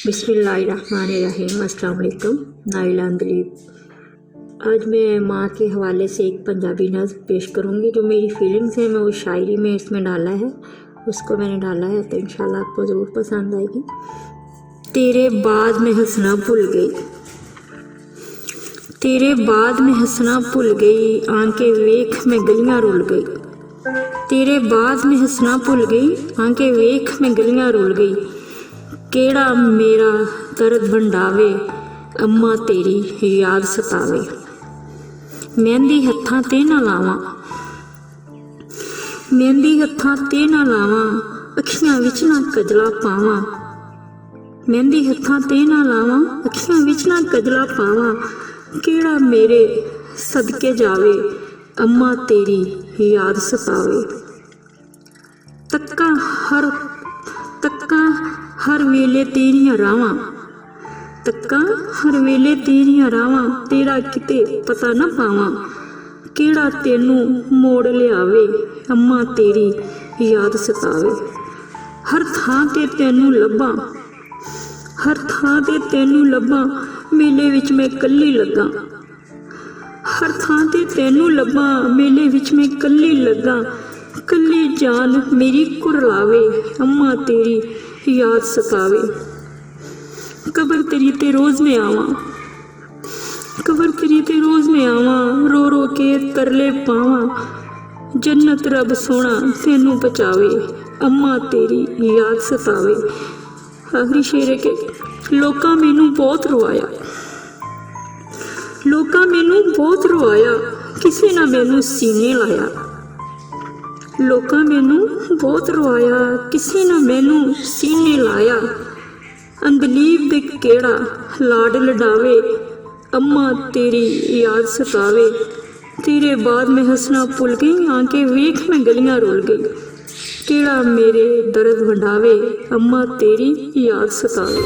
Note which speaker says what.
Speaker 1: बिस्मिल्लाहिर्रहमानिर्रहीम। अस्सलाम वालेकुम। नाइला अंदलीब। आज मैं माँ के हवाले से एक पंजाबी नज़्म पेश करूँगी। जो मेरी फीलिंग्स हैं मैं वो शायरी में इसमें डाला है, उसको मैंने डाला है, तो इंशाल्लाह आपको ज़रूर पसंद आएगी। तेरे बाद में हंसना भूल गई, तेरे बाद में हंसना भूल गई, आंखें वेख में गलियां रुल गई। तेरे बाद में हंसना भूल गई, आंखें वेख में गलियां रुल गई। केड़ा मेरा दर्द वंडावे, अम्मा तेरी याद सतावे। मेहंदी हत्थां ते ना लावां, मेहंदी हत्थां ते ना लावां, अखियां विच ना कजला पावां। मेहंदी हत्थां ते ना लावां, अखियां विच ना कजला पावां। केड़ा मेरे सदके जावे, अम्मा तेरी याद सतावे। तक्का हर वेले तेरियां रावां, तक्का हर वेले तेरियां रावां, तेरा किते पता ना पावां। केड़ा तेनू मोड़ लियावे, अम्मा तेरी याद सतावे। हर थां ते तेनू लब्भां, हर थां ते तेनू लब्भां, मेले विच मैं कल्ली लग्गां। हर थां ते तेनू लब्भां, मेले विच मैं कल्ली लग्गां। कल्ली जान मेरी कुरलावे, अम्मा तेरी याद सतावे। कबर तेरी ते रोज़ में आवां, कबर तेरी ते रोज़ में आवां, रो रो के तरले पावां। जन्नत रब सोना तेनू बचावे, अम्मा तेरी याद सतावे। आखिरी शेर है कि लोकां मैनू बहुत रोआया, लोकां मैनू बहुत रोआया, किसी ना मैनू सीने लाया। लोकां मैनू बहुत रोआया, किसी ना मैनू सीने लाया। अंदलीब दे केड़ा लाड लडावे, अम्मा तेरी याद सतावे। तेरे बाद में हंसना भुल गई, आंखें वेख में गलियां रुल गई। केड़ा मेरे दर्द वंडावे, अम्मा तेरी याद सतावे।